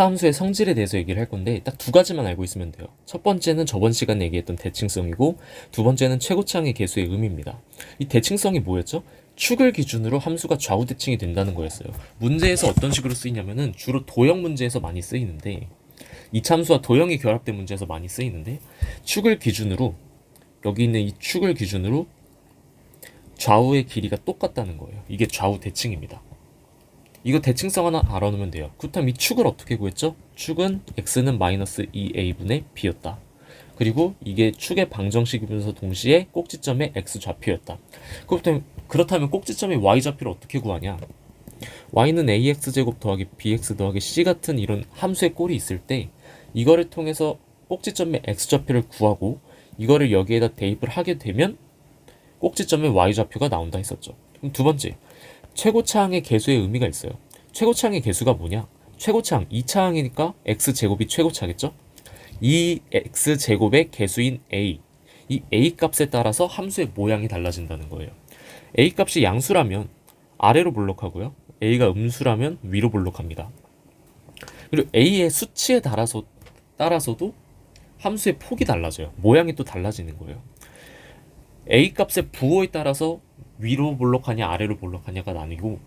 함수의 성질에 대해서 얘기를 할 건데 딱 두 가지만 알고 있으면 돼요. 첫 번째는 저번 시간에 얘기했던 대칭성이고 두 번째는 최고차항의 계수의 의미입니다. 이 대칭성이 뭐였죠? 축을 기준으로 함수가 좌우 대칭이 된다는 거였어요. 문제에서 어떤 식으로 쓰이냐면은 주로 도형 문제에서 많이 쓰이는데 이차함수와 도형이 결합된 문제에서 많이 쓰이는데 축을 기준으로 여기 있는 이 축을 기준으로 좌우의 길이가 똑같다는 거예요. 이게 좌우 대칭입니다. 이거 대칭성 하나 알아놓으면 돼요. 그렇다면 이 축을 어떻게 구했죠? 축은 x는 마이너스 2a분의 b였다. 그리고 이게 축의 방정식이면서 동시에 꼭지점의 x좌표였다. 그렇다면 꼭지점의 y좌표를 어떻게 구하냐? y는 ax제곱 더하기 bx 더하기 c 같은 이런 함수의 꼴이 있을 때 이거를 통해서 꼭지점의 x좌표를 구하고 이거를 여기에다 대입을 하게 되면 꼭지점의 y좌표가 나온다 했었죠. 그럼 두 번째, 최고차항의 계수의 의미가 있어요. 최고차항의 계수가 뭐냐? 최고차항 2차항이니까 x제곱이 최고차겠죠? 이 x제곱의 계수인 a, 이 a 값에 따라서 함수의 모양이 달라진다는 거예요. a 값이 양수라면 아래로 볼록하고요. a가 음수라면 위로 볼록합니다. 그리고 a의 수치에 따라서도 함수의 폭이 달라져요. 모양이 또 달라지는 거예요. a 값의 부호에 따라서 위로 볼록하냐 아래로 볼록하냐가 나뉘고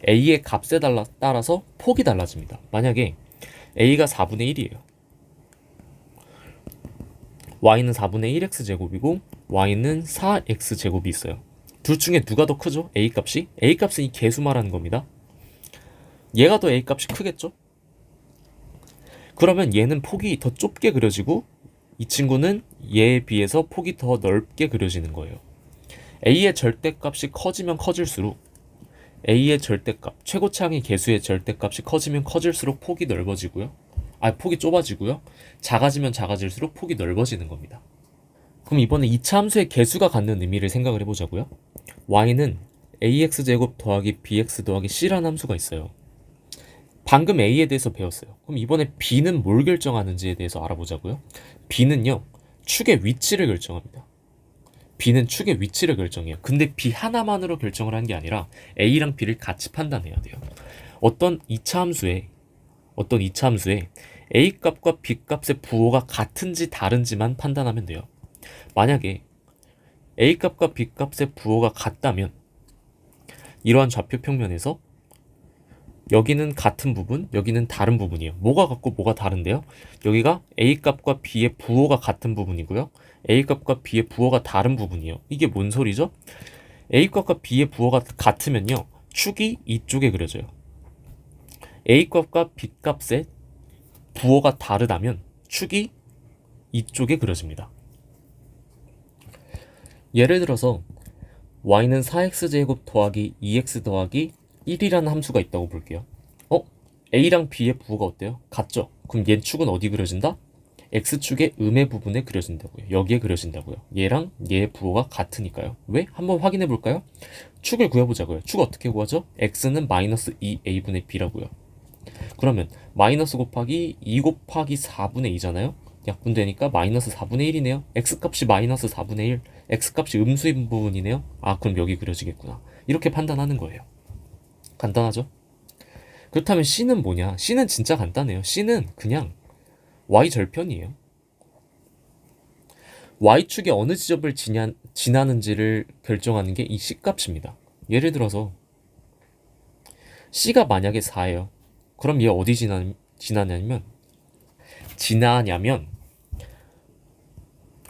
a의 값에 따라서 폭이 달라집니다. 만약에 a가 4분의 1이에요. y는 4분의 1x제곱이고 y는 4x제곱이 있어요. 둘 중에 누가 더 크죠? a 값이? a 값은 이 계수 말하는 겁니다. 얘가 더 a 값이 크겠죠? 그러면 얘는 폭이 더 좁게 그려지고 이 친구는 얘에 비해서 폭이 더 넓게 그려지는 거예요. a의 절대값이 커지면 커질수록 a의 절대값, 최고차항의 계수의 절대값이 커지면 커질수록 폭이 넓어지고요. 폭이 좁아지고요. 작아지면 작아질수록 폭이 넓어지는 겁니다. 그럼 이번에 2차 함수의 계수가 갖는 의미를 생각을 해보자고요. y는 ax제곱 더하기 bx 더하기 c라는 함수가 있어요. 방금 a에 대해서 배웠어요. 그럼 이번에 b는 뭘 결정하는지에 대해서 알아보자고요. b는요, 축의 위치를 결정합니다. b는 축의 위치를 결정해요. 근데 b 하나만으로 결정을 하는 게 아니라 a랑 b를 같이 판단해야 돼요. 어떤 2차 함수에 a 값과 b 값의 부호가 같은지 다른지만 판단하면 돼요. 만약에 a 값과 b 값의 부호가 같다면 이러한 좌표 평면에서 여기는 같은 부분, 여기는 다른 부분이에요. 뭐가 같고 뭐가 다른데요? 여기가 a 값과 b의 부호가 같은 부분이고요. a 값과 b의 부호가 다른 부분이에요. 이게 뭔 소리죠? a 값과 b의 부호가 같으면요, 축이 이쪽에 그려져요. a 값과 b 값의 부호가 다르다면 축이 이쪽에 그려집니다. 예를 들어서 y는 4x제곱 더하기 2x 더하기 1이라는 함수가 있다고 볼게요. a랑 b의 부호가 어때요? 같죠? 그럼 얘 축은 어디 그려진다? x축의 음의 부분에 그려진다고요. 여기에 그려진다고요. 얘랑 얘의 부호가 같으니까요. 왜? 한번 확인해 볼까요? 축을 구해보자고요. 축 어떻게 구하죠? x는 마이너스 2a분의 b라고요. 그러면 마이너스 곱하기 2 곱하기 4분의 2잖아요. 약분되니까 마이너스 4분의 1이네요. x값이 마이너스 4분의 1, x값이 음수인 부분이네요. 그럼 여기 그려지겠구나. 이렇게 판단하는 거예요. 간단하죠? 그렇다면 C는 뭐냐? C는 진짜 간단해요. C는 그냥 Y절편이에요. Y축이 어느 지점을 지나는지를 결정하는 게 이 C값입니다. 예를 들어서 C가 만약에 4예요. 그럼 얘 어디 지나냐면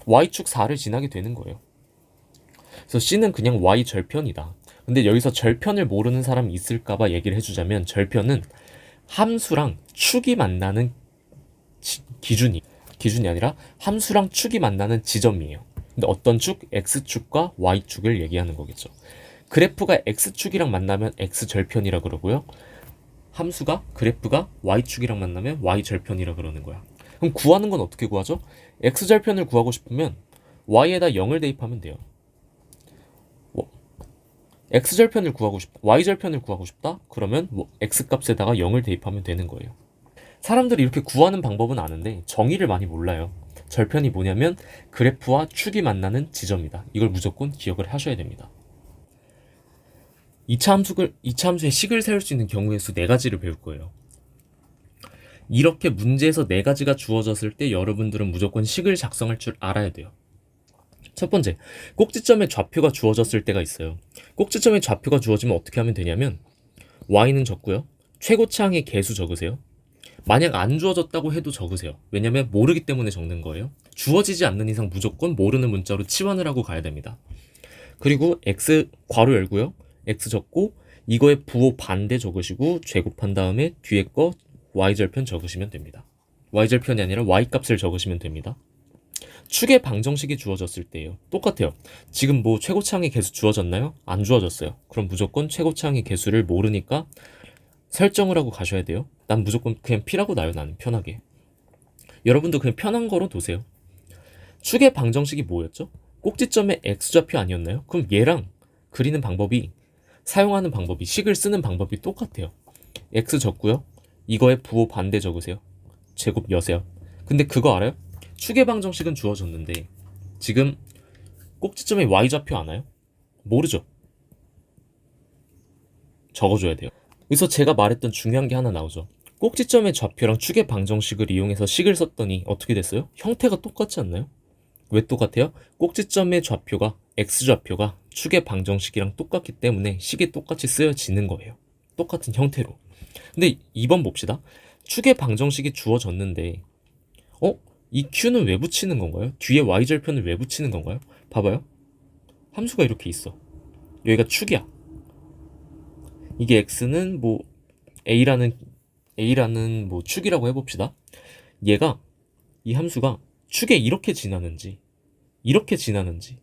Y축 4를 지나게 되는 거예요. 그래서 C는 그냥 Y절편이다. 근데 여기서 절편을 모르는 사람이 있을까봐 얘기를 해주자면 절편은 함수랑 축이 만나는 기준이 아니라 함수랑 축이 만나는 지점이에요. 근데 어떤 축? X축과 Y축을 얘기하는 거겠죠. 그래프가 X축이랑 만나면 X절편이라 그러고요. 그래프가 Y축이랑 만나면 Y절편이라 그러는 거야. 그럼 구하는 건 어떻게 구하죠? X절편을 구하고 싶으면 Y에다 0을 대입하면 돼요. X절편을 구하고 싶다. Y절편을 구하고 싶다? 그러면 X값에다가 0을 대입하면 되는 거예요. 사람들이 이렇게 구하는 방법은 아는데 정의를 많이 몰라요. 절편이 뭐냐면 그래프와 축이 만나는 지점이다. 이걸 무조건 기억을 하셔야 됩니다. 2차 함수의 식을 세울 수 있는 경우의 수 4가지를 배울 거예요. 이렇게 문제에서 네 가지가 주어졌을 때 여러분들은 무조건 식을 작성할 줄 알아야 돼요. 첫 번째, 꼭지점에 좌표가 주어졌을 때가 있어요. 꼭지점에 좌표가 주어지면 어떻게 하면 되냐면 y는 적고요. 최고차항의 개수 적으세요. 만약 안 주어졌다고 해도 적으세요. 왜냐면 모르기 때문에 적는 거예요. 주어지지 않는 이상 무조건 모르는 문자로 치환을 하고 가야 됩니다. 그리고 x 괄호 열고요. x 적고 이거의 부호 반대 적으시고 제곱한 다음에 뒤에 거 y절편 적으시면 됩니다. y절편이 아니라 y값을 적으시면 됩니다. 축의 방정식이 주어졌을 때예요. 똑같아요. 지금 뭐 최고차항의 개수 주어졌나요? 안 주어졌어요. 그럼 무조건 최고차항의 개수를 모르니까 설정을 하고 가셔야 돼요. 난 무조건 그냥 P라고 놔요. 나는 편하게. 여러분도 그냥 편한 거로 두세요. 축의 방정식이 뭐였죠? 꼭지점의 x좌표 아니었나요? 그럼 얘랑 그리는 방법이 사용하는 방법이 식을 쓰는 방법이 똑같아요. x 적고요. 이거의 부호 반대 적으세요. 제곱 여세요. 근데 그거 알아요? 축의 방정식은 주어졌는데 지금 꼭지점의 y좌표 아나요? 모르죠. 적어줘야 돼요. 그래서 제가 말했던 중요한 게 하나 나오죠. 꼭지점의 좌표랑 축의 방정식을 이용해서 식을 썼더니 어떻게 됐어요? 형태가 똑같지 않나요? 왜 똑같아요? 꼭지점의 좌표가 x좌표가 축의 방정식이랑 똑같기 때문에 식이 똑같이 쓰여지는 거예요. 똑같은 형태로. 근데 2번 봅시다. 축의 방정식이 주어졌는데 이 q는 왜 붙이는 건가요? 뒤에 y절편을 왜 붙이는 건가요? 봐봐요. 함수가 이렇게 있어. 여기가 축이야. 이게 x는 뭐 a라는 뭐 축이라고 해봅시다. 얘가 이 함수가 축에 이렇게 지나는지 이렇게 지나는지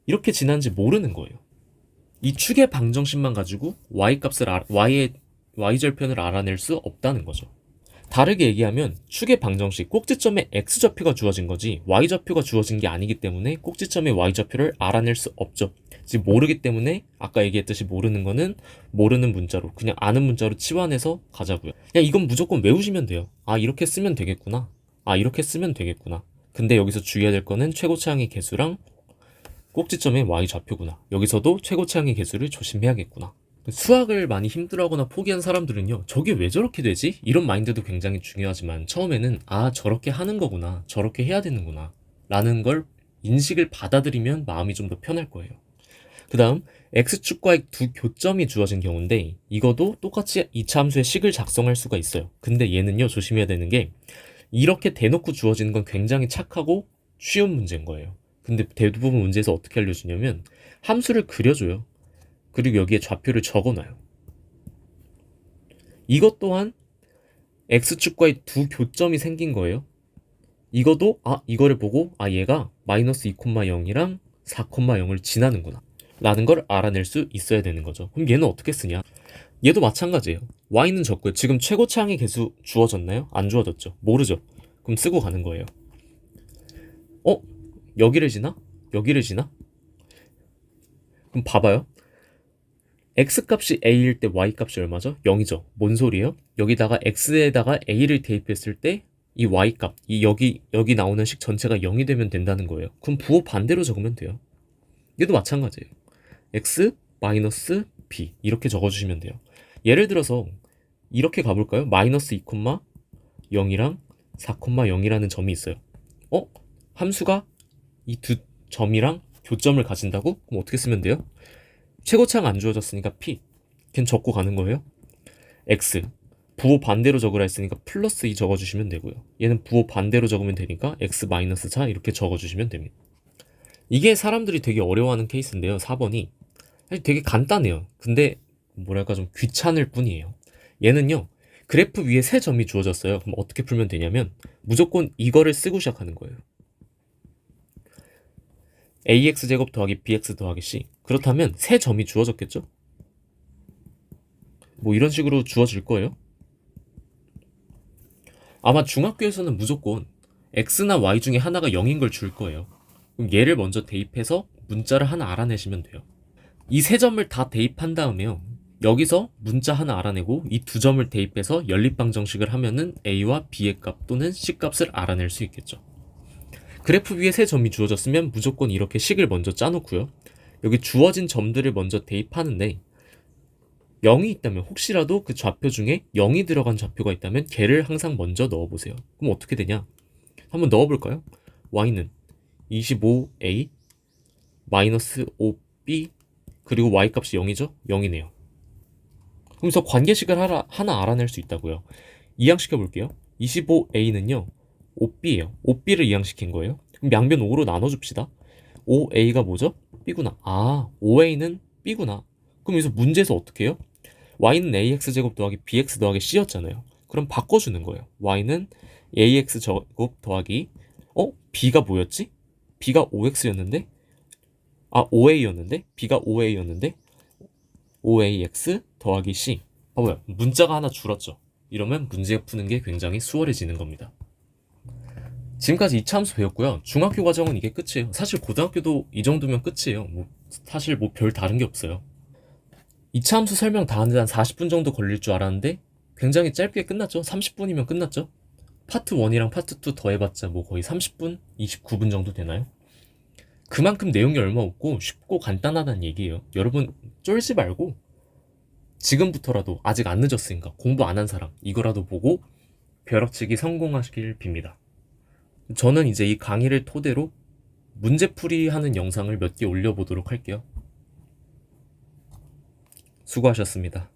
이렇게 지나는지 모르는 거예요. 이 축의 방정식만 가지고 y값을 y절편을 알아낼 수 없다는 거죠. 다르게 얘기하면 축의 방정식 꼭지점에 x좌표가 주어진 거지 y좌표가 주어진 게 아니기 때문에 꼭지점의 y좌표를 알아낼 수 없죠. 지금 모르기 때문에 아까 얘기했듯이 모르는 거는 모르는 문자로 그냥 아는 문자로 치환해서 가자고요. 그냥 이건 무조건 외우시면 돼요. 아 이렇게 쓰면 되겠구나. 아 이렇게 쓰면 되겠구나. 근데 여기서 주의해야 될 거는 최고차항의 개수랑 꼭지점의 y좌표구나. 여기서도 최고차항의 개수를 조심해야겠구나. 수학을 많이 힘들어하거나 포기한 사람들은요, 저게 왜 저렇게 되지? 이런 마인드도 굉장히 중요하지만 처음에는 아 저렇게 하는 거구나, 저렇게 해야 되는구나 라는 걸 인식을 받아들이면 마음이 좀 더 편할 거예요. 그 다음 x축과의 두 교점이 주어진 경우인데 이것도 똑같이 2차 함수의 식을 작성할 수가 있어요. 근데 얘는요 조심해야 되는 게 이렇게 대놓고 주어지는 건 굉장히 착하고 쉬운 문제인 거예요. 근데 대부분 문제에서 어떻게 알려주냐면 함수를 그려줘요. 그리고 여기에 좌표를 적어놔요. 이것 또한 x축과의 두 교점이 생긴 거예요. 이거도 이거를 보고 얘가 마이너스 2,0이랑 4,0을 지나는구나 라는 걸 알아낼 수 있어야 되는 거죠. 그럼 얘는 어떻게 쓰냐? 얘도 마찬가지예요. y는 적고요. 지금 최고차항의 개수 주어졌나요? 안 주어졌죠. 모르죠. 그럼 쓰고 가는 거예요. 여기를 지나? 여기를 지나? 그럼 봐봐요. x값이 a일 때 y값이 얼마죠? 0이죠. 뭔 소리예요? 여기다가 x에다가 a를 대입했을 때 이 y값, 이 여기 나오는 식 전체가 0이 되면 된다는 거예요. 그럼 부호 반대로 적으면 돼요. 얘도 마찬가지예요. x 마이너스 b 이렇게 적어주시면 돼요. 예를 들어서 이렇게 가볼까요? 마이너스 2,0이랑 4,0이라는 점이 있어요. 함수가 이 두 점이랑 교점을 가진다고? 그럼 어떻게 쓰면 돼요? 최고차항 안 주어졌으니까 p 걘 적고 가는 거예요. x 부호 반대로 적으라 했으니까 플러스 2 적어주시면 되고요. 얘는 부호 반대로 적으면 되니까 x 마이너스 4 이렇게 적어주시면 됩니다. 이게 사람들이 되게 어려워하는 케이스인데요. 4번이 사실 되게 간단해요. 근데 뭐랄까 좀 귀찮을 뿐이에요. 얘는요 그래프 위에 세 점이 주어졌어요. 그럼 어떻게 풀면 되냐면 무조건 이거를 쓰고 시작하는 거예요. ax제곱 더하기 bx 더하기 c. 그렇다면 세 점이 주어졌겠죠? 뭐 이런 식으로 주어질 거예요. 아마 중학교에서는 무조건 x나 y 중에 하나가 0인 걸 줄 거예요. 그럼 얘를 먼저 대입해서 문자를 하나 알아내시면 돼요. 이 세 점을 다 대입한 다음에요. 여기서 문자 하나 알아내고 이 두 점을 대입해서 연립방정식을 하면은 a와 b의 값 또는 c 값을 알아낼 수 있겠죠. 그래프 위에 세 점이 주어졌으면 무조건 이렇게 식을 먼저 짜놓고요. 여기 주어진 점들을 먼저 대입하는데 0이 있다면 혹시라도 그 좌표 중에 0이 들어간 좌표가 있다면 걔를 항상 먼저 넣어보세요. 그럼 어떻게 되냐? 한번 넣어볼까요? y는 25a 마이너스 5b 그리고 y 값이 0이죠? 0이네요. 그래서 관계식을 하나 알아낼 수 있다고요. 이항시켜 볼게요. 25a는요 5b예요. 5b를 이항시킨 거예요. 그럼 양변 5로 나눠줍시다. 5a가 뭐죠? b구나. 아, 5a는 b구나. 그럼 여기서 문제에서 어떻게 해요? y는 ax제곱 더하기 bx 더하기 c였잖아요. 그럼 바꿔주는 거예요. y는 ax제곱 더하기 b가 뭐였지? b가 5x였는데 5a였는데 b가 5a였는데 5ax 더하기 c. 봐봐요. 문자가 하나 줄었죠. 이러면 문제 푸는 게 굉장히 수월해지는 겁니다. 지금까지 2차 함수 배웠고요. 중학교 과정은 이게 끝이에요. 사실 고등학교도 이 정도면 끝이에요. 사실 별 다른 게 없어요. 2차 함수 설명 다 하는데 한 40분 정도 걸릴 줄 알았는데 굉장히 짧게 끝났죠. 30분이면 끝났죠. 파트 1이랑 파트 2 더해봤자 뭐 거의 30분, 29분 정도 되나요? 그만큼 내용이 얼마 없고 쉽고 간단하다는 얘기예요. 여러분 쫄지 말고 지금부터라도 아직 안 늦었으니까 공부 안 한 사람 이거라도 보고 벼락치기 성공하시길 빕니다. 저는 이제 이 강의를 토대로 문제풀이 하는 영상을 몇 개 올려보도록 할게요. 수고하셨습니다.